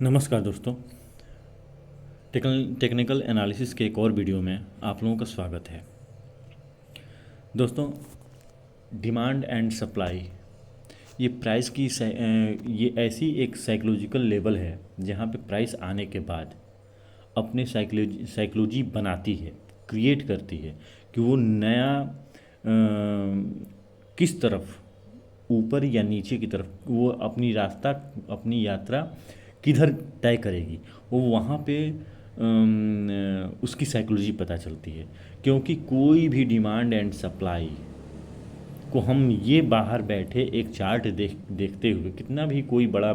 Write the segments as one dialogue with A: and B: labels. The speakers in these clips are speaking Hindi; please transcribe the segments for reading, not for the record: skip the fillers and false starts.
A: नमस्कार दोस्तों। टेक्निकल एनालिसिस के एक और वीडियो में आप लोगों का स्वागत है। दोस्तों, डिमांड एंड सप्लाई ये प्राइस की ये ऐसी एक साइकोलॉजिकल लेवल है जहाँ पे प्राइस आने के बाद अपने साइकोलॉजी बनाती है, क्रिएट करती है कि वो नया किस तरफ, ऊपर या नीचे की तरफ वो अपनी यात्रा किधर तय करेगी। वो वहाँ पे उसकी साइकोलॉजी पता चलती है, क्योंकि कोई भी डिमांड एंड सप्लाई को हम ये बाहर बैठे एक चार्ट देखते हुए, कितना भी कोई बड़ा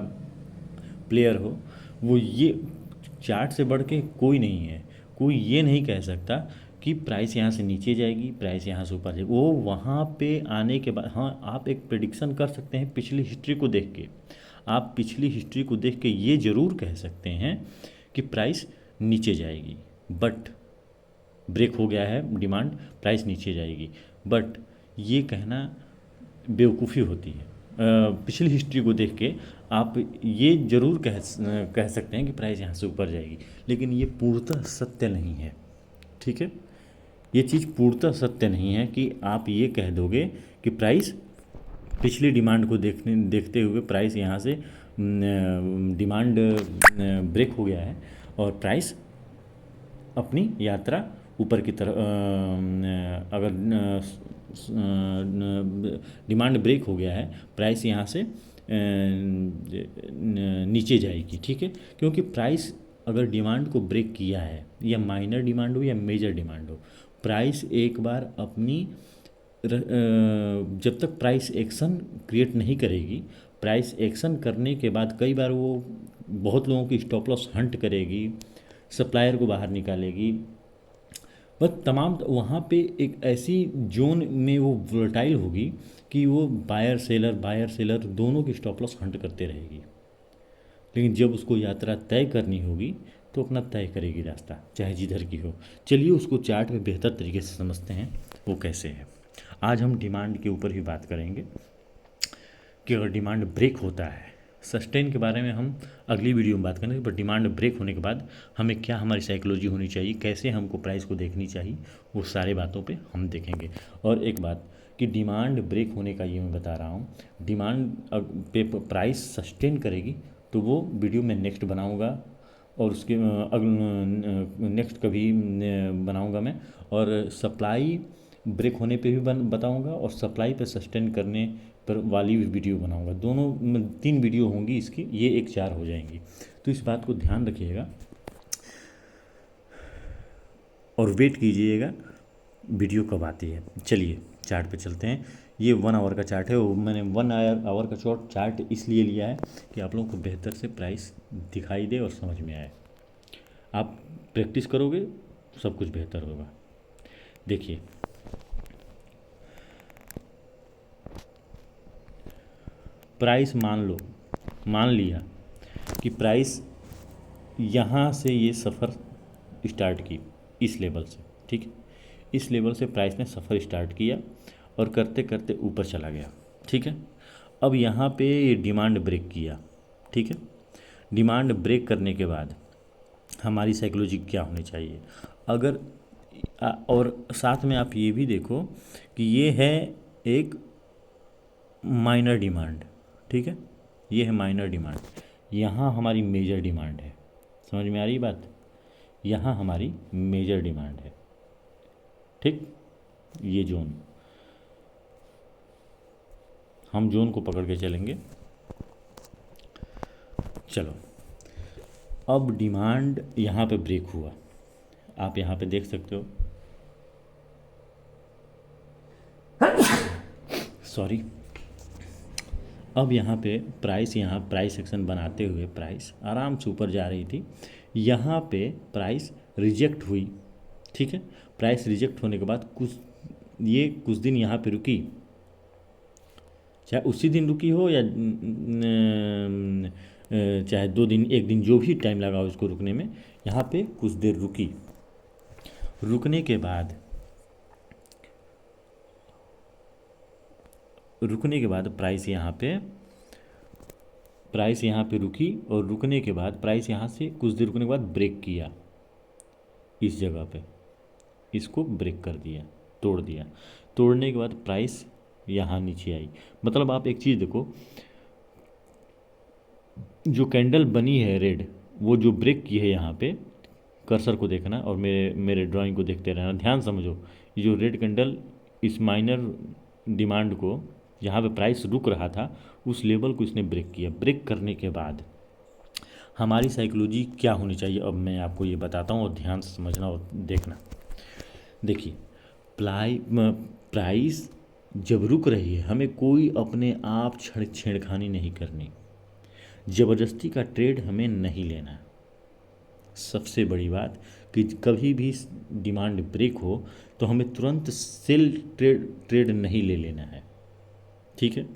A: प्लेयर हो, वो ये चार्ट से बढ़ के कोई नहीं है। कोई ये नहीं कह सकता कि प्राइस यहाँ से नीचे जाएगी, प्राइस यहाँ से ऊपर जाएगी। वो वहाँ पे आने के बाद, हाँ, आप एक प्रिडिक्शन कर सकते हैं पिछली हिस्ट्री को देख के। आप पिछली हिस्ट्री को देख के ये ज़रूर कह सकते हैं कि प्राइस नीचे जाएगी, बट ब्रेक हो गया है डिमांड, प्राइस नीचे जाएगी। बट ये कहना बेवकूफ़ी होती है। पिछली हिस्ट्री को देख के आप ये ज़रूर कह सकते हैं कि प्राइस यहाँ से ऊपर जाएगी, लेकिन ये पूर्णतः सत्य नहीं है। ठीक है, ये चीज़ पूर्णतः सत्य नहीं है कि आप ये कह दोगे कि प्राइस पिछली डिमांड को देखते हुए प्राइस यहाँ से डिमांड ब्रेक हो गया है और प्राइस अपनी यात्रा ऊपर की तरफ, अगर डिमांड ब्रेक हो गया है, प्राइस यहाँ से नीचे जाएगी। ठीक है, क्योंकि प्राइस अगर डिमांड को ब्रेक किया है, या माइनर डिमांड हो या मेजर डिमांड हो, प्राइस एक बार अपनी जब तक प्राइस एक्शन क्रिएट नहीं करेगी, प्राइस एक्शन करने के बाद कई बार वो बहुत लोगों की स्टॉप लॉस हंट करेगी, सप्लायर को बाहर निकालेगी, बस तमाम वहाँ पे एक ऐसी जोन में वो वोलेटाइल होगी कि वो बायर सेलर दोनों की स्टॉप लॉस हंट करते रहेगी। लेकिन जब उसको यात्रा तय करनी होगी तो अपना तय करेगी रास्ता, चाहे जिधर की हो। चलिए उसको चार्ट में बेहतर तरीके से समझते हैं वो कैसे है। आज हम डिमांड के ऊपर ही बात करेंगे कि अगर डिमांड ब्रेक होता है, सस्टेन के बारे में हम अगली वीडियो में बात करेंगे, बट डिमांड ब्रेक होने के बाद हमें क्या हमारी साइकोलॉजी होनी चाहिए, कैसे हमको प्राइस को देखनी चाहिए, वो सारे बातों पे हम देखेंगे। और एक बात कि डिमांड ब्रेक होने का ये मैं बता रहा हूँ, डिमांड पे प्राइस सस्टेन करेगी तो वो वीडियो मैं नेक्स्ट बनाऊँगा, और उसके नेक्स्ट कभी बनाऊँगा मैं, और सप्लाई ब्रेक होने पे भी बताऊँगा, और सप्लाई पे सस्टेन करने पर वाली भी वीडियो बनाऊंगा। दोनों 3 वीडियो होंगी इसकी, ये एक 4 हो जाएंगी। तो इस बात को ध्यान रखिएगा और वेट कीजिएगा वीडियो कब आती है। चलिए चार्ट पे चलते हैं। ये 1 आवर का चार्ट है, वो मैंने 1 आवर का चार्ट इसलिए लिया है कि आप लोगों को बेहतर से प्राइस दिखाई दे और समझ में आए। आप प्रैक्टिस करोगे सब कुछ बेहतर होगा। देखिए, प्राइस मान लिया कि प्राइस यहाँ से ये सफ़र स्टार्ट की इस लेवल से। ठीक है, इस लेवल से प्राइस ने सफ़र स्टार्ट किया और करते करते ऊपर चला गया। ठीक है, अब यहाँ पे ये डिमांड ब्रेक किया। ठीक है, डिमांड ब्रेक करने के बाद हमारी साइकोलॉजी क्या होनी चाहिए, अगर और साथ में आप ये भी देखो कि ये है एक माइनर डिमांड। ठीक है, ये है माइनर डिमांड, यहाँ हमारी मेजर डिमांड है। समझ में आ रही बात, यहाँ हमारी मेजर डिमांड है। ठीक, ये जोन, हम जोन को पकड़ के चलेंगे। चलो, अब डिमांड यहाँ पे ब्रेक हुआ, आप यहाँ पे देख सकते हो, सॉरी। अब यहाँ पे प्राइस एक्शन बनाते हुए प्राइस आराम से ऊपर जा रही थी, यहाँ पे प्राइस रिजेक्ट हुई। ठीक है, प्राइस रिजेक्ट होने के बाद कुछ दिन यहाँ पे रुकी, चाहे उसी दिन रुकी हो या चाहे 2 दिन, 1 दिन, जो भी टाइम लगा उसको रुकने में, यहाँ पे कुछ देर रुकी। रुकने के बाद प्राइस यहाँ पे प्राइस यहाँ पे रुकी और रुकने के बाद प्राइस यहाँ से कुछ देर रुकने के बाद ब्रेक किया इस जगह पे, इसको ब्रेक कर दिया, तोड़ दिया। तोड़ने के बाद प्राइस यहाँ नीचे आई। मतलब आप एक चीज़ देखो, जो कैंडल बनी है रेड, वो जो ब्रेक की है यहाँ पे, कर्सर को देखना और मेरे मेरे ड्राइंग को देखते रहना, ध्यान समझो। ये जो रेड कैंडल इस माइनर डिमांड को, जहाँ पे प्राइस रुक रहा था, उस लेवल को इसने ब्रेक किया। ब्रेक करने के बाद हमारी साइकोलॉजी क्या होनी चाहिए, अब मैं आपको ये बताता हूँ और ध्यान से समझना और देखना। देखिए, प्राइस जब रुक रही है, हमें कोई अपने आप छेड़खानी नहीं करनी, ज़बरदस्ती का ट्रेड हमें नहीं लेना। सबसे बड़ी बात कि कभी भी डिमांड ब्रेक हो तो हमें तुरंत सेल ट्रेड नहीं ले लेना है, ठीक है।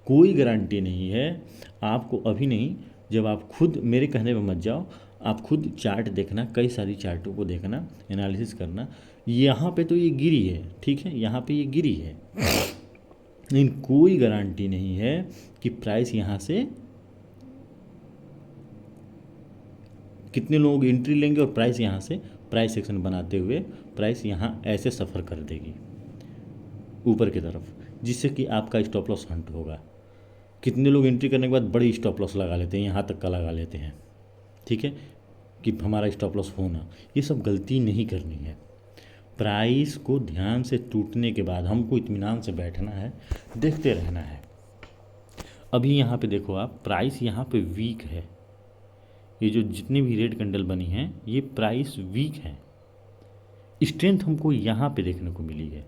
A: कोई गारंटी नहीं है आपको, अभी नहीं, जब आप खुद मेरे कहने पे मत जाओ, आप खुद चार्ट देखना, कई सारी चार्टों को देखना, एनालिसिस करना। यहाँ पे तो ये गिरी है, ठीक है, यहाँ पे ये गिरी है, लेकिन कोई गारंटी नहीं है कि प्राइस यहाँ से, कितने लोग एंट्री लेंगे और प्राइस यहाँ से प्राइस सेक्शन बनाते हुए प्राइस यहाँ ऐसे सफ़र कर देगी ऊपर की तरफ, जिससे कि आपका स्टॉप लॉस हंट होगा। कितने लोग एंट्री करने के बाद बड़ी स्टॉप लॉस लगा लेते हैं, यहाँ तक का लगा लेते हैं, ठीक है, कि हमारा स्टॉप लॉस होना। ये सब गलती नहीं करनी है। प्राइस को ध्यान से टूटने के बाद हमको इत्मीनान से बैठना है, देखते रहना है। अभी यहाँ पे देखो आप, प्राइस यहाँ पे वीक है। ये जो जितनी भी रेड कैंडल बनी हैं, ये प्राइस वीक है। स्ट्रेंथ हमको यहाँ पे देखने को मिली है।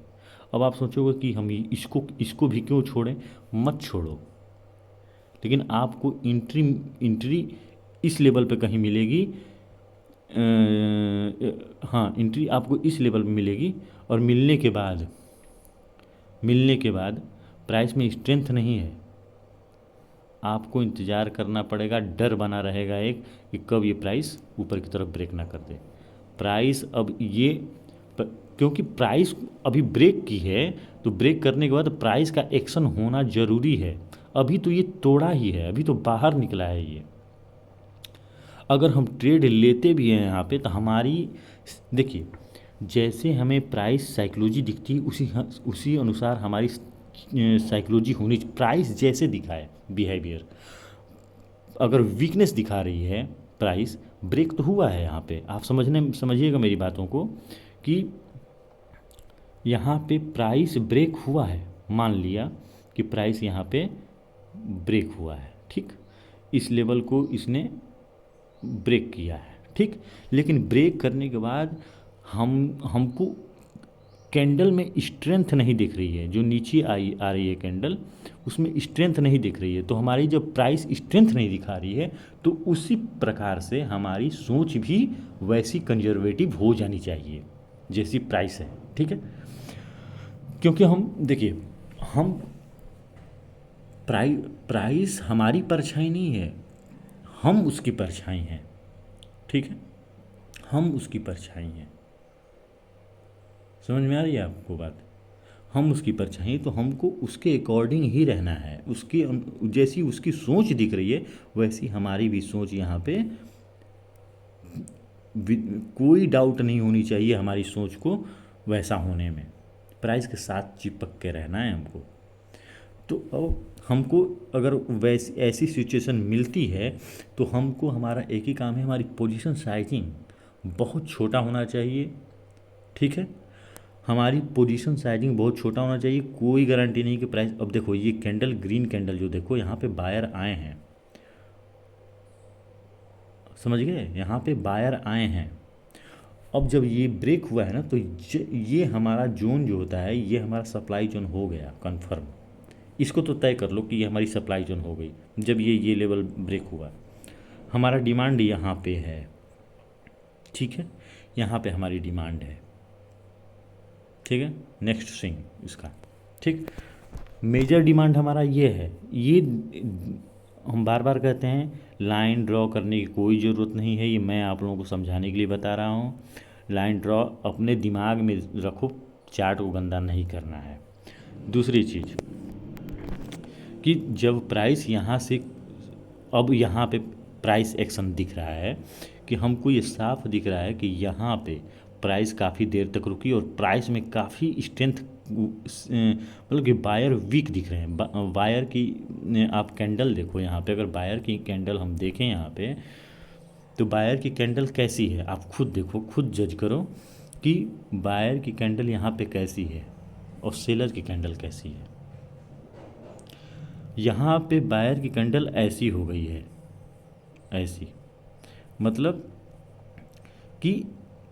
A: अब आप सोचोगे कि हम इसको भी क्यों छोड़ें, मत छोड़ो, लेकिन आपको इंट्री इस लेवल पे कहीं मिलेगी। हाँ, एंट्री आपको इस लेवल पे मिलेगी और मिलने के बाद प्राइस में स्ट्रेंथ नहीं है, आपको इंतज़ार करना पड़ेगा। डर बना रहेगा एक कि कब ये प्राइस ऊपर की तरफ ब्रेक ना कर दे। प्राइस अब ये क्योंकि प्राइस अभी ब्रेक की है, तो ब्रेक करने के बाद प्राइस का एक्शन होना ज़रूरी है। अभी तो ये तोड़ा ही है, अभी तो बाहर निकला है ये। अगर हम ट्रेड लेते भी हैं यहाँ पे, तो हमारी, देखिए, जैसे हमें प्राइस साइकोलॉजी दिखती है, उसी अनुसार हमारी साइकोलॉजी होनी। प्राइस जैसे दिखाए बिहेवियर, अगर वीकनेस दिखा रही है, प्राइस ब्रेक तो हुआ है यहाँ पे। आप समझिएगा मेरी बातों को कि यहाँ पे प्राइस ब्रेक हुआ है, मान लिया कि प्राइस यहाँ पे ब्रेक हुआ है, ठीक, इस लेवल को इसने ब्रेक किया है, ठीक। लेकिन ब्रेक करने के बाद हमको कैंडल में स्ट्रेंथ नहीं दिख रही है, जो नीचे आ रही है कैंडल, उसमें स्ट्रेंथ नहीं दिख रही है। तो हमारी जब प्राइस स्ट्रेंथ नहीं दिखा रही है, तो उसी प्रकार से हमारी सोच भी वैसी कंजर्वेटिव हो जानी चाहिए जैसी प्राइस है, ठीक है। क्योंकि हम देखिए, हम प्राइस हमारी परछाई नहीं है, हम उसकी परछाई हैं, ठीक है, हम उसकी परछाई हैं। समझ में आ रही है आपको बात? हम उसकी परछाई, तो हमको उसके अकॉर्डिंग ही रहना है। उसकी जैसी उसकी सोच दिख रही है, वैसी हमारी भी सोच यहाँ पे, कोई डाउट नहीं होनी चाहिए हमारी सोच को वैसा होने में। प्राइस के साथ चिपक के रहना है हमको। तो अब हमको अगर वैसी ऐसी सिचुएशन मिलती है, तो हमको हमारा एक ही काम है, हमारी पोजीशन साइजिंग बहुत छोटा होना चाहिए, ठीक है। हमारी पोजीशन साइजिंग बहुत छोटा होना चाहिए। कोई गारंटी नहीं कि प्राइस, अब देखो ये कैंडल, ग्रीन कैंडल जो देखो, यहाँ पे बायर आए हैं, समझ गए, यहाँ पे बायर आए हैं। अब जब ये ब्रेक हुआ है ना, तो ये हमारा जोन जो होता है, ये हमारा सप्लाई जोन हो गया कंफर्म। इसको तो तय कर लो कि ये हमारी सप्लाई जोन हो गई। जब ये लेवल ब्रेक हुआ, हमारा डिमांड यहाँ पे है, ठीक है, यहाँ पे हमारी डिमांड है, ठीक है, नेक्स्ट स्विंग इसका, ठीक। मेजर डिमांड हमारा ये है। ये हम बार बार कहते हैं, लाइन ड्रॉ करने की कोई ज़रूरत नहीं है, ये मैं आप लोगों को समझाने के लिए बता रहा हूँ। लाइन ड्रॉ अपने दिमाग में रखो, चार्ट को गंदा नहीं करना है। दूसरी चीज़ कि जब प्राइस यहाँ से अब यहाँ पे प्राइस एक्शन दिख रहा है कि हमको ये साफ दिख रहा है कि यहाँ पे प्राइस काफ़ी देर तक रुकी और प्राइस में काफ़ी स्ट्रेंथ, मतलब कि बायर वीक दिख रहे हैं। बायर की आप कैंडल देखो यहाँ पे, अगर बायर की कैंडल हम देखें यहाँ पे, तो बायर की कैंडल कैसी है आप खुद देखो, खुद जज करो कि बायर की कैंडल यहाँ पे कैसी है और सेलर की कैंडल कैसी है। यहाँ पे बायर की कैंडल ऐसी हो गई है, ऐसी, मतलब कि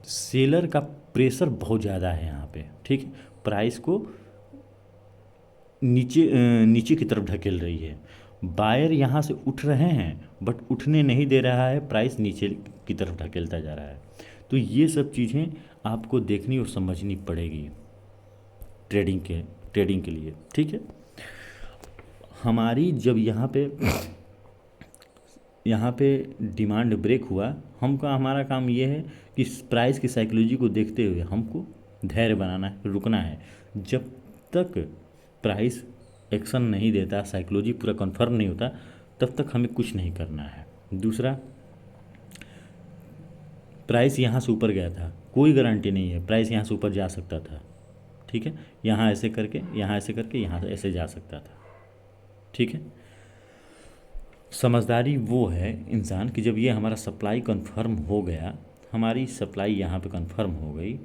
A: सेलर का प्रेशर बहुत ज़्यादा है यहाँ पे, ठीक है, प्राइस को नीचे की तरफ ढकेल रही है। बायर यहाँ से उठ रहे हैं बट उठने नहीं दे रहा है, प्राइस नीचे की तरफ ढकेलता जा रहा है। तो ये सब चीज़ें आपको देखनी और समझनी पड़ेगी ट्रेडिंग के लिए, ठीक है। हमारी जब यहाँ पे डिमांड ब्रेक हुआ, हमारा काम ये है कि प्राइस की साइकोलॉजी को देखते हुए हमको धैर्य बनाना है, रुकना है। जब तक प्राइस एक्शन नहीं देता, साइकोलॉजी पूरा कंफर्म नहीं होता, तब तक हमें कुछ नहीं करना है। दूसरा, प्राइस यहाँ से ऊपर गया था, कोई गारंटी नहीं है प्राइस यहाँ से ऊपर जा सकता था, ठीक है, यहाँ ऐसे करके यहाँ से ऐसे जा सकता था, ठीक है। समझदारी वो है इंसान कि जब ये हमारा सप्लाई कंफर्म हो गया, हमारी सप्लाई यहाँ पे कंफर्म हो गई,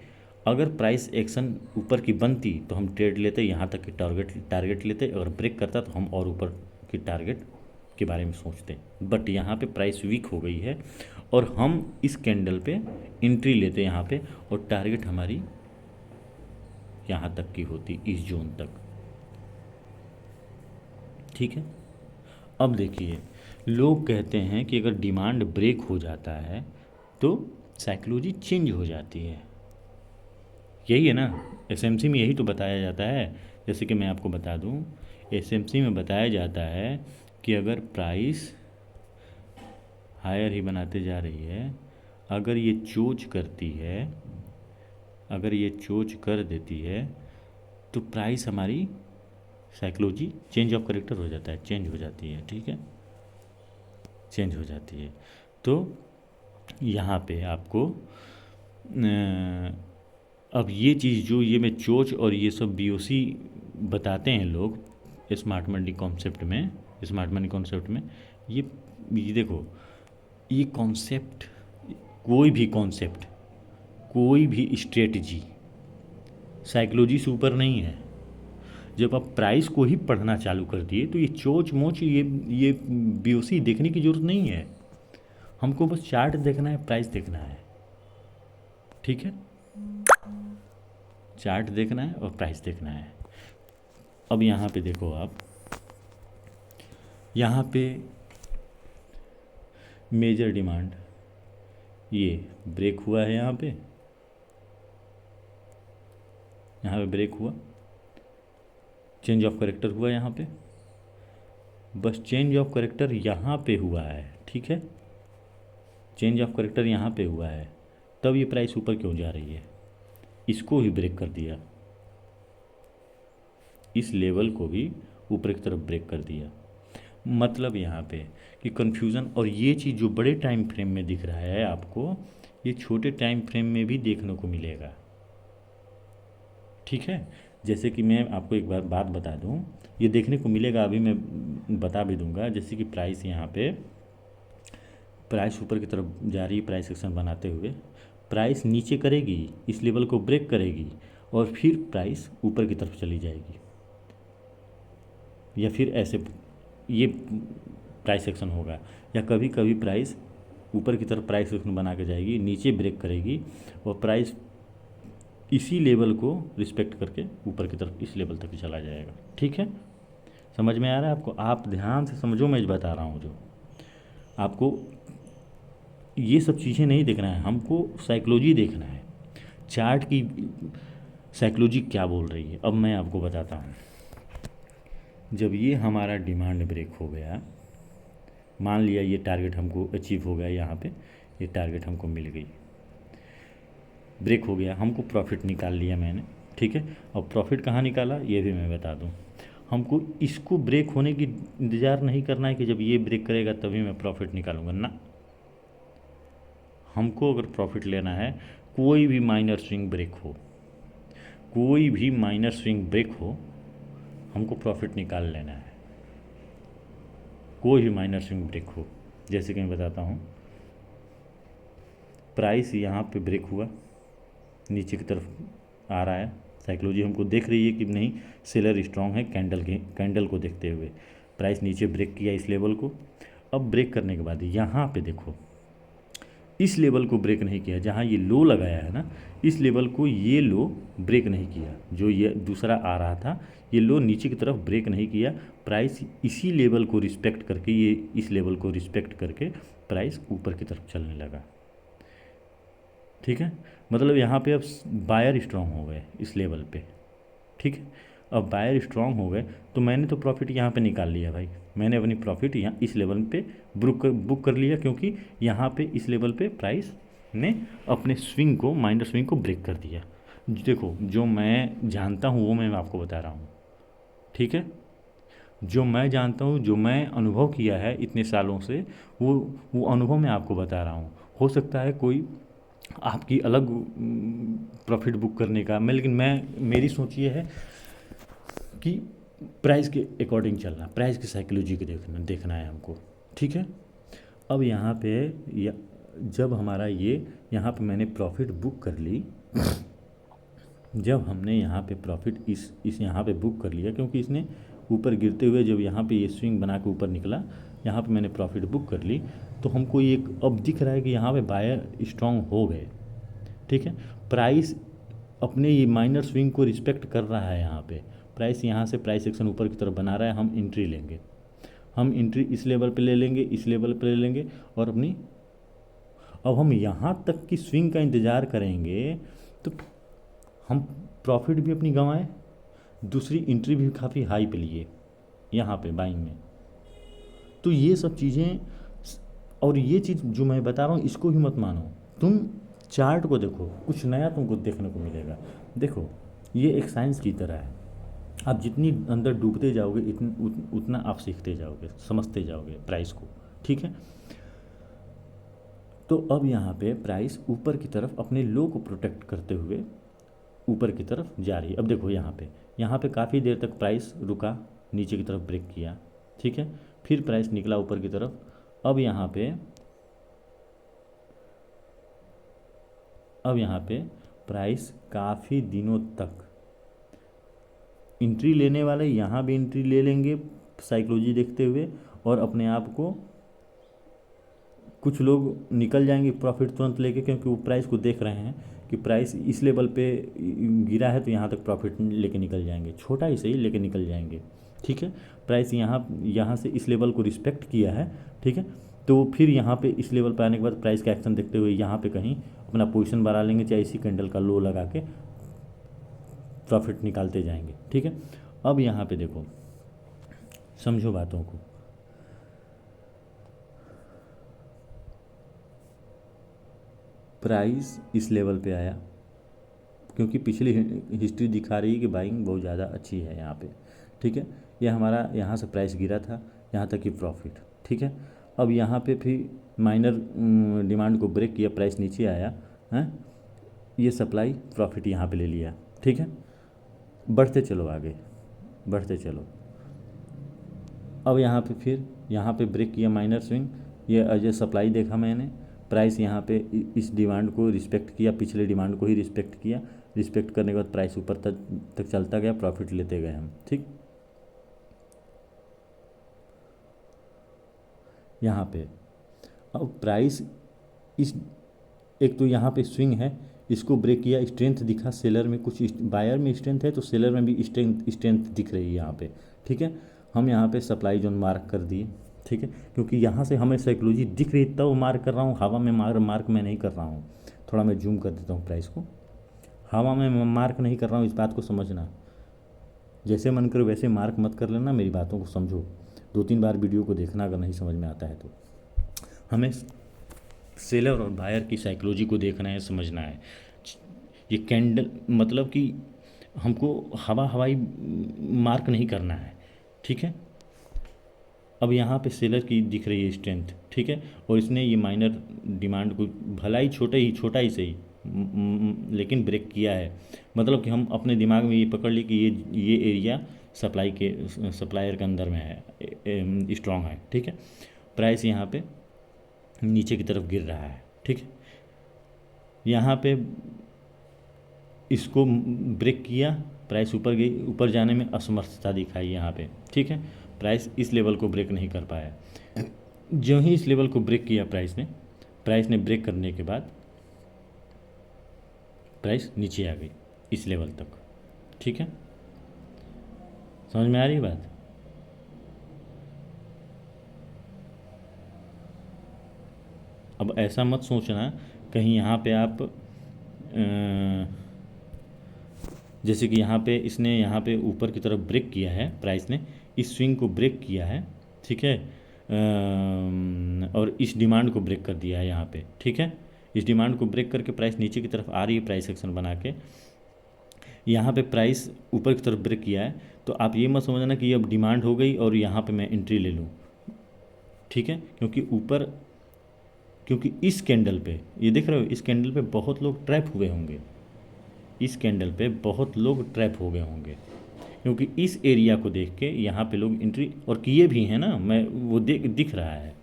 A: अगर प्राइस एक्शन ऊपर की बनती तो हम ट्रेड लेते, यहाँ तक की टारगेट लेते, अगर ब्रेक करता तो हम और ऊपर की टारगेट के बारे में सोचते। बट यहाँ पे प्राइस वीक हो गई है और हम इस कैंडल पे एंट्री लेते यहाँ पे, और टारगेट हमारी यहाँ तक की होती, इस जोन तक, ठीक है। अब देखिए, लोग कहते हैं कि अगर डिमांड ब्रेक हो जाता है तो साइकोलॉजी चेंज हो जाती है, यही है ना, एसएमसी में यही तो बताया जाता है। जैसे कि मैं आपको बता दूं, एसएमसी में बताया जाता है कि अगर प्राइस हायर ही बनाते जा रही है, अगर ये चोच करती है, अगर ये चोच कर देती है, तो प्राइस हमारी साइकोलॉजी चेंज ऑफ करेक्टर हो जाता है, चेंज हो जाती है, ठीक है, चेंज हो जाती है। तो यहाँ पे आपको अब ये चीज़ जो ये मैं चोच और ये सब बीओसी बताते हैं लोग स्मार्ट मनी कॉन्सेप्ट में, ये देखो, ये कॉन्सेप्ट, कोई भी स्ट्रेटजी साइकोलॉजी से ऊपर नहीं है। जब आप प्राइस को ही पढ़ना चालू कर दिए तो ये चोच मोच ये बीओसी देखने की ज़रूरत नहीं है, हमको बस चार्ट देखना है, प्राइस देखना है, ठीक है, चार्ट देखना है और प्राइस देखना है। अब यहाँ पे देखो आप, यहाँ पे मेजर डिमांड ये ब्रेक हुआ है, यहाँ पे ब्रेक हुआ, चेंज ऑफ करेक्टर हुआ यहाँ पे, बस चेंज ऑफ करेक्टर यहाँ पे हुआ है, ठीक है, चेंज ऑफ करेक्टर यहाँ पे हुआ है, तब ये प्राइस ऊपर क्यों जा रही है, इसको ही ब्रेक कर दिया, इस लेवल को भी ऊपर की तरफ ब्रेक कर दिया। मतलब यहाँ पे कि कन्फ्यूज़न, और ये चीज़ जो बड़े टाइम फ्रेम में दिख रहा है आपको, ये छोटे टाइम फ्रेम में भी देखने को मिलेगा, ठीक है। जैसे कि मैं आपको एक बात बता दूं, ये देखने को मिलेगा, अभी मैं बता भी दूंगा। जैसे कि प्राइस यहाँ पे, प्राइस ऊपर की तरफ जा रही है, प्राइस एक्शन बनाते हुए प्राइस नीचे करेगी, इस लेवल को ब्रेक करेगी और फिर प्राइस ऊपर की तरफ चली जाएगी, या फिर ऐसे ये प्राइस एक्शन होगा, या कभी कभी प्राइस ऊपर की तरफ प्राइस एक्शन बना के जाएगी, नीचे ब्रेक करेगी और प्राइस इसी लेवल को रिस्पेक्ट करके ऊपर की तरफ इस लेवल तक चला जाएगा, ठीक है। समझ में आ रहा है आपको? आप ध्यान से समझो, मैं बता रहा हूँ जो आपको, ये सब चीज़ें नहीं देखना है, हमको साइकोलॉजी देखना है, चार्ट की साइकोलॉजी क्या बोल रही है। अब मैं आपको बताता हूँ, जब ये हमारा डिमांड ब्रेक हो गया, मान लिया ये टारगेट हमको अचीव हो गया, यहाँ पे ये टारगेट हमको मिल गई, ब्रेक हो गया, हमको प्रॉफिट निकाल लिया मैंने, ठीक है। और प्रॉफिट कहाँ निकाला ये भी मैं बता दूँ, हमको इसको ब्रेक होने की इंतज़ार नहीं करना है कि जब ये ब्रेक करेगा तभी मैं प्रॉफिट निकालूंगा ना। हमको अगर प्रॉफिट लेना है, कोई भी माइनर स्विंग ब्रेक हो, कोई भी माइनर स्विंग ब्रेक हो, हमको प्रॉफिट निकाल लेना है। कोई भी माइनर स्विंग ब्रेक हो, जैसे कि मैं बताता हूँ, प्राइस यहाँ पे ब्रेक हुआ, नीचे की तरफ आ रहा है, साइकोलॉजी हमको देख रही है कि नहीं सेलर स्ट्रांग है, कैंडल को देखते हुए प्राइस नीचे ब्रेक किया इस लेवल को। अब ब्रेक करने के बाद यहाँ पे देखो, इस लेवल को ब्रेक नहीं किया, जहाँ ये लो लगाया है ना, इस लेवल को ये लो ब्रेक नहीं किया, जो ये दूसरा आ रहा था ये लो नीचे की तरफ ब्रेक नहीं किया। प्राइस इसी लेवल को रिस्पेक्ट करके, ये इस लेवल को रिस्पेक्ट करके प्राइस ऊपर की तरफ चलने लगा। ठीक है, मतलब यहाँ पे अब बायर स्ट्रांग हो गए इस लेवल पे। ठीक है, अब बायर स्ट्रांग हो गए तो मैंने तो प्रॉफिट यहाँ पे निकाल लिया भाई, मैंने अपनी प्रॉफिट यहाँ इस लेवल पे बुक कर लिया, क्योंकि यहाँ पे इस लेवल पे प्राइस ने अपने स्विंग को, माइनर स्विंग को ब्रेक कर दिया। देखो, जो मैं जानता हूँ वो मैं आपको बता रहा हूँ। ठीक है, जो मैं जानता हूँ, जो मैं अनुभव किया है इतने सालों से, वो अनुभव मैं आपको बता रहा हूँ। हो सकता है कोई आपकी अलग प्रॉफिट बुक करने का, मैं, लेकिन मेरी सोच ये है कि प्राइस के अकॉर्डिंग चलना, प्राइस की साइकोलॉजी को देखना है हमको। ठीक है, अब यहाँ पे जब हमारा ये यहाँ पे मैंने प्रॉफिट बुक कर ली, जब हमने यहाँ पे प्रॉफिट इस यहाँ पे बुक कर लिया, क्योंकि इसने ऊपर गिरते हुए जब यहाँ पे ये स्विंग बना के ऊपर निकला, यहाँ पे मैंने प्रॉफिट बुक कर ली, तो हमको ये अब दिख रहा है कि यहाँ पे बायर स्ट्रांग हो गए। ठीक है, प्राइस अपने ये माइनर स्विंग को रिस्पेक्ट कर रहा है। यहाँ पे प्राइस, यहाँ से प्राइस एक्शन ऊपर की तरफ बना रहा है, हम एंट्री लेंगे, हम एंट्री इस लेवल पे ले लेंगे, इस लेवल पे ले लेंगे, और अपनी, अब हम यहाँ तक की स्विंग का इंतज़ार करेंगे तो हम प्रॉफिट भी अपनी गंवाएं, दूसरी एंट्री भी काफ़ी हाई पे लिए यहाँ पे बाइंग में। तो ये सब चीज़ें, और ये चीज़ जो मैं बता रहा हूँ इसको भी मत मानो, तुम चार्ट को देखो, कुछ नया तुमको देखने को मिलेगा। देखो, ये एक साइंस की तरह है, आप जितनी अंदर डूबते जाओगे उतना आप सीखते जाओगे, समझते जाओगे प्राइस को। ठीक है, तो अब यहाँ पे प्राइस ऊपर की तरफ अपने लो को प्रोटेक्ट करते हुए ऊपर की तरफ जा रही है। अब देखो, यहाँ पे काफ़ी देर तक प्राइस रुका, नीचे की तरफ ब्रेक किया। ठीक है, फिर प्राइस निकला ऊपर की तरफ। अब यहाँ पे प्राइस काफ़ी दिनों तक एंट्री लेने वाले, यहाँ भी एंट्री ले लेंगे साइकोलॉजी देखते हुए, और अपने आप को, कुछ लोग निकल जाएंगे प्रॉफिट तुरंत लेके, क्योंकि वो प्राइस को देख रहे हैं कि प्राइस इस लेवल पे गिरा है तो यहाँ तक प्रॉफिट लेके निकल जाएंगे, छोटा ही सही लेके निकल जाएंगे। ठीक है, प्राइस यहाँ से इस लेवल को रिस्पेक्ट किया है। ठीक है, तो फिर यहाँ पे इस लेवल पर आने के बाद प्राइस का एक्शन देखते हुए यहाँ पे कहीं अपना पोजीशन बढ़ा लेंगे, चाहे इसी कैंडल का लो लगा के प्रॉफिट निकालते जाएंगे। ठीक है, अब यहाँ पे देखो, समझो बातों को। प्राइस इस लेवल पे आया, क्योंकि पिछली हिस्ट्री दिखा रही है कि बाइंग बहुत ज़्यादा अच्छी है यहाँ पे। ठीक है, ये हमारा यहाँ से प्राइस गिरा था, यहाँ तक की प्रॉफिट। ठीक है, अब यहाँ पे फिर माइनर डिमांड को ब्रेक किया, प्राइस नीचे आया है, ये सप्लाई प्रॉफिट यहाँ पे ले लिया। ठीक है, बढ़ते चलो आगे, बढ़ते चलो। अब यहाँ पे फिर यहाँ पे ब्रेक किया माइनर स्विंग, ये एज ए सप्लाई देखा मैंने, प्राइस यहाँ पे इस डिमांड को रिस्पेक्ट किया, पिछले डिमांड को ही रिस्पेक्ट किया, रिस्पेक्ट करने के बाद प्राइस ऊपर तक चलता गया, प्रॉफिट लेते गए हम। ठीक, यहाँ पे अब प्राइस इस, एक तो यहाँ पे स्विंग है, इसको ब्रेक किया, स्ट्रेंथ दिखा सेलर में, कुछ बायर में स्ट्रेंथ है तो सेलर में भी स्ट्रेंथ दिख रही है यहाँ पे। ठीक है, हम यहाँ पे सप्लाई जोन मार्क कर दिए। ठीक है, क्योंकि यहाँ से हमें साइकोलॉजी दिख रही तब मार्क कर रहा हूँ, हवा में मार्क मैं नहीं कर रहा हूँ। थोड़ा मैं जूम कर देता हूँ प्राइस को, हवा में मैं मार्क नहीं कर रहा हूँ, इस बात को समझना। जैसे मन करो वैसे मार्क मत कर लेना, मेरी बातों को समझो, 2-3 बार वीडियो को देखना अगर नहीं समझ में आता है तो। हमें सेलर और बायर की साइकोलॉजी को देखना है, समझना है। ये कैंडल मतलब कि हमको हवाई मार्क नहीं करना है, ठीक है। अब यहाँ पे सेलर की दिख रही है स्ट्रेंथ, ठीक है, और इसने ये माइनर डिमांड को भला ही छोटा ही सही लेकिन ब्रेक किया है। मतलब कि हम अपने दिमाग में ये पकड़ ली कि ये एरिया सप्लायर के अंदर में है, स्ट्रांग है, ठीक है। प्राइस यहाँ पे नीचे की तरफ गिर रहा है, ठीक है। यहाँ पे इसको ब्रेक किया, प्राइस ऊपर गई, ऊपर जाने में असमर्थता दिखाई यहाँ पे, ठीक है। प्राइस इस लेवल को ब्रेक नहीं कर पाया। जो ही इस लेवल को ब्रेक किया प्राइस ने ब्रेक करने के बाद प्राइस नीचे आ गई इस लेवल तक, ठीक है। समझ में आ रही है बात? अब ऐसा मत सोचना कहीं यहाँ पे आप जैसे कि यहाँ पे इसने यहाँ पे ऊपर की तरफ ब्रेक किया है, प्राइस ने इस स्विंग को ब्रेक किया है, ठीक है, और इस डिमांड को ब्रेक कर दिया है यहाँ पे, ठीक है। इस डिमांड को ब्रेक करके प्राइस नीचे की तरफ आ रही है, प्राइस एक्शन बना के यहाँ पे प्राइस ऊपर की तरफ ब्रेक किया है। तो आप ये मत समझना कि अब डिमांड हो गई और यहाँ पे मैं एंट्री ले लूँ, ठीक है, क्योंकि इस कैंडल पे ये देख रहे हो, इस कैंडल पे बहुत लोग ट्रैप हुए होंगे, इस कैंडल पे बहुत लोग ट्रैप हो गए होंगे, क्योंकि इस एरिया को देख के यहाँ पे लोग एंट्री और किए भी हैं ना, मैं वो दिख रहा है।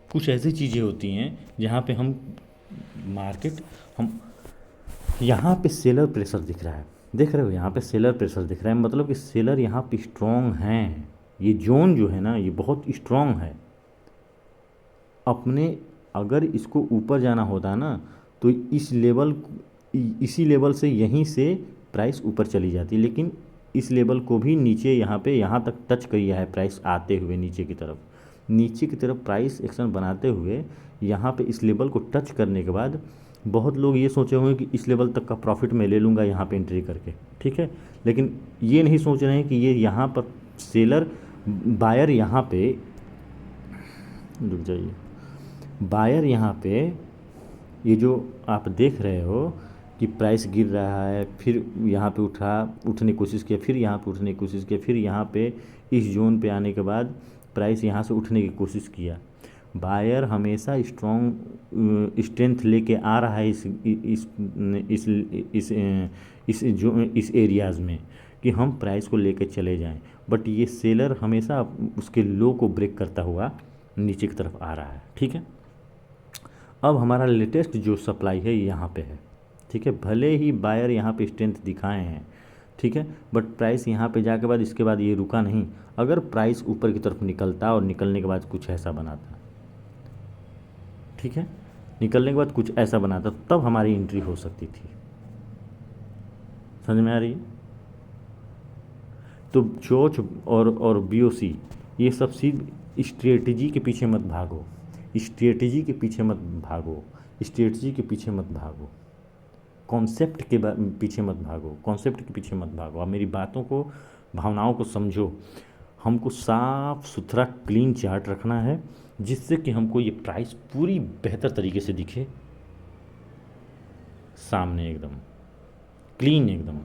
A: कुछ ऐसी चीज़ें होती हैं जहाँ पे हम यहाँ पे सेलर प्रेशर दिख रहा है, देख रहे हो, यहाँ पे सेलर प्रेशर दिख रहा है, मतलब कि सेलर यहाँ पे स्ट्रॉन्ग हैं। ये जोन जो है ना ये बहुत स्ट्रॉन्ग है। अगर इसको ऊपर जाना होता ना तो इसी लेवल से यहीं से प्राइस ऊपर चली जाती, लेकिन इस लेवल को भी नीचे यहाँ तक टच किया है प्राइस आते हुए नीचे की तरफ प्राइस एक्शन बनाते हुए यहाँ पे इस लेवल को टच करने के बाद बहुत लोग ये सोचे होंगे कि इस लेवल तक का प्रॉफिट मैं ले लूँगा यहाँ पे एंट्री करके, ठीक है। लेकिन ये नहीं सोच रहे हैं कि ये यहाँ पर बायर यहाँ पे रुक जाइए, बायर यहाँ पे ये जो आप देख रहे हो कि प्राइस गिर रहा है, फिर यहाँ पे उठने की कोशिश किया, फिर यहाँ पे उठने की कोशिश किया, फिर यहाँ पे इस जोन पे आने के बाद प्राइस यहाँ से उठने की कोशिश किया। बायर हमेशा स्ट्रेंथ लेके आ रहा है इस एरियाज़ में कि हम प्राइस को लेके चले जाएं, बट ये सेलर हमेशा उसके लो को ब्रेक करता हुआ नीचे की तरफ आ रहा है, ठीक है। अब हमारा लेटेस्ट जो सप्लाई है यहाँ पे है, ठीक है। भले ही बायर यहाँ पे स्ट्रेंथ दिखाए हैं, ठीक है, बट प्राइस यहाँ पे जाके बाद इसके बाद ये रुका नहीं। अगर प्राइस ऊपर की तरफ निकलता और निकलने के बाद कुछ ऐसा बनाता, ठीक है, निकलने के बाद कुछ ऐसा बनाता, तब हमारी एंट्री हो सकती थी। समझ में आ रही है? तो चोच और बीओसी ये सब सीध स्ट्रेटजी के पीछे मत भागो, स्ट्रेटजी के पीछे मत भागो, स्ट्रेटजी के पीछे मत भागो, कॉन्सेप्ट के पीछे मत भागो, कॉन्सेप्ट के पीछे मत भागो। आप मेरी बातों को, भावनाओं को समझो। हमको साफ सुथरा क्लीन चार्ट रखना है जिससे कि हमको ये प्राइस पूरी बेहतर तरीके से दिखे सामने, एकदम क्लीन एकदम,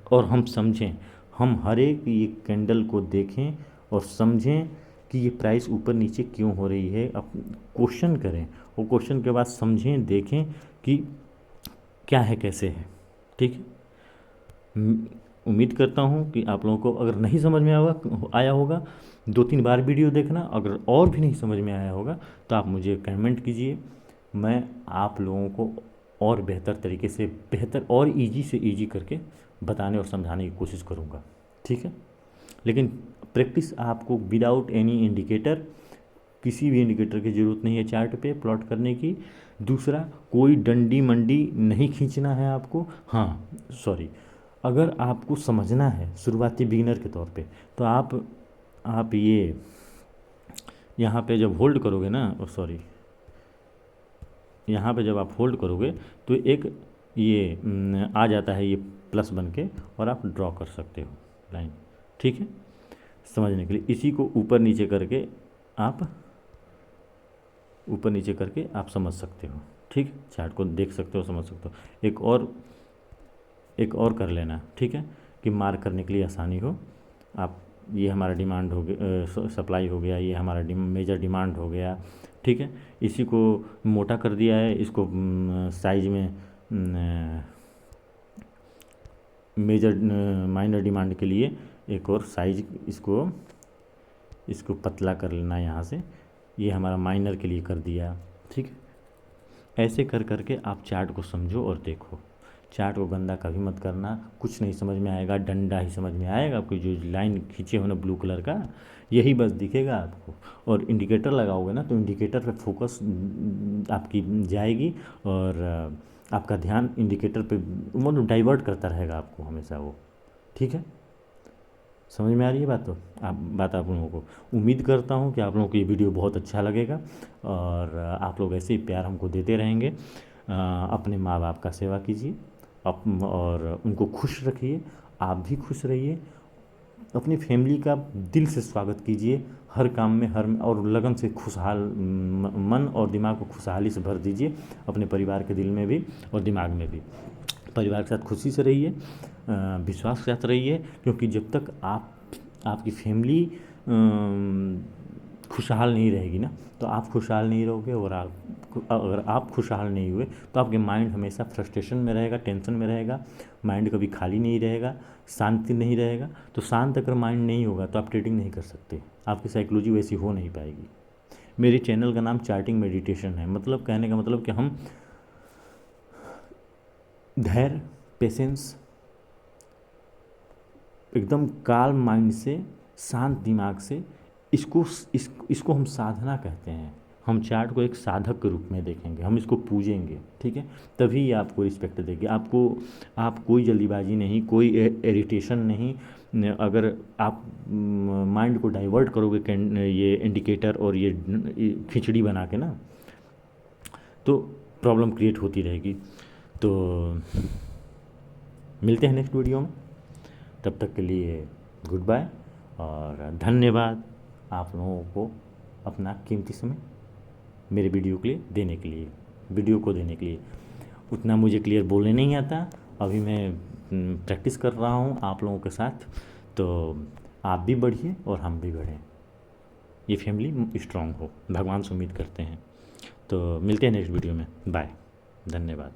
A: और हम समझें, हम हर एक ये कैंडल को देखें और समझें कि ये प्राइस ऊपर नीचे क्यों हो रही है। अब क्वेश्चन करें और क्वेश्चन के बाद समझें, देखें कि क्या है, कैसे है, ठीक है। उम्मीद करता हूँ कि आप लोगों को अगर नहीं समझ में आया होगा 2-3 बार वीडियो देखना, अगर और भी नहीं समझ में आया होगा तो आप मुझे कमेंट कीजिए, मैं आप लोगों को और बेहतर तरीके से, बेहतर और ईजी से ईजी करके बताने और समझाने की कोशिश करूँगा, ठीक है। लेकिन प्रैक्टिस आपको विदाउट एनी इंडिकेटर, किसी भी इंडिकेटर की ज़रूरत नहीं है चार्ट पे प्लॉट करने की। दूसरा, कोई डंडी मंडी नहीं खींचना है आपको। हाँ सॉरी, अगर आपको समझना है शुरुआती बिगिनर के तौर पे, तो आप ये यहाँ पे जब होल्ड करोगे ना, सॉरी, यहाँ पे जब आप होल्ड करोगे तो एक ये आ जाता है ये प्लस बन के, और आप ड्रॉ कर सकते हो लाइन, ठीक है, समझने के लिए। इसी को ऊपर नीचे करके आप समझ सकते हो, ठीक, चार्ट को देख सकते हो, समझ सकते हो। एक और कर लेना, ठीक है, कि मार्क करने के लिए आसानी हो। आप ये हमारा डिमांड हो गया, सप्लाई हो गया, ये हमारा मेजर डिमांड हो गया, ठीक है। इसी को मोटा कर दिया है, इसको साइज में मेजर माइनर डिमांड के लिए एक और साइज इसको पतला कर लेना यहाँ से, ये हमारा माइनर के लिए कर दिया, ठीक है। ऐसे कर करके आप चार्ट को समझो और देखो। चार्ट को गंदा कभी मत करना, कुछ नहीं समझ में आएगा, डंडा ही समझ में आएगा आपको, जो लाइन खींचे हो ना ब्लू कलर का, यही बस दिखेगा आपको। और इंडिकेटर लगाओगे ना तो इंडिकेटर पे फोकस आपकी जाएगी, और आपका ध्यान इंडिकेटर पे मतलब डाइवर्ट करता रहेगा आपको हमेशा वो, ठीक है। समझ में आ रही है बात आप लोगों को। उम्मीद करता हूँ कि आप लोगों को ये वीडियो बहुत अच्छा लगेगा, और आप लोग ऐसे ही प्यार हमको देते रहेंगे। अपने माँ बाप का सेवा कीजिए, और उनको खुश रखिए, आप भी खुश रहिए। अपनी फैमिली का दिल से स्वागत कीजिए हर काम में, और लगन से खुशहाल मन और दिमाग को खुशहाली से भर दीजिए, अपने परिवार के दिल में भी और दिमाग में भी। परिवार के साथ खुशी से रहिए, विश्वास के साथ रहिए, क्योंकि जब तक आपकी फैमिली खुशहाल नहीं रहेगी ना, तो आप खुशहाल नहीं रहोगे, और अगर आप खुशहाल नहीं हुए तो आपके माइंड हमेशा फ्रस्ट्रेशन में रहेगा, टेंशन में रहेगा, माइंड कभी खाली नहीं रहेगा, शांति नहीं रहेगा। तो शांत अगर माइंड नहीं होगा तो आप ट्रेडिंग नहीं कर सकते, आपकी साइकोलॉजी वैसी हो नहीं पाएगी। मेरे चैनल का नाम चार्टिंग मेडिटेशन है, मतलब कहने का मतलब कि हम धैर्य, पेशेंस, एकदम काल्म माइंड से, शांत दिमाग से, इसको हम साधना कहते हैं। हम चार्ट को एक साधक के रूप में देखेंगे, हम इसको पूजेंगे, ठीक है। तभी ये आपको रिस्पेक्ट देगी। आप कोई जल्दीबाजी नहीं, कोई इरिटेशन नहीं। अगर आप माइंड को डाइवर्ट करोगे ये इंडिकेटर और ये खिचड़ी बना के ना, तो प्रॉब्लम क्रिएट होती रहेगी। तो मिलते हैं नेक्स्ट वीडियो में, तब तक के लिए गुड बाय और धन्यवाद आप लोगों को अपना कीमती समय मेरे वीडियो को देने के लिए। उतना मुझे क्लियर बोलने नहीं आता, अभी मैं प्रैक्टिस कर रहा हूँ आप लोगों के साथ। तो आप भी बढ़िए और हम भी बढ़ें, ये फैमिली स्ट्रांग हो, भगवान से उम्मीद करते हैं। तो मिलते हैं नेक्स्ट वीडियो में, बाय, धन्यवाद।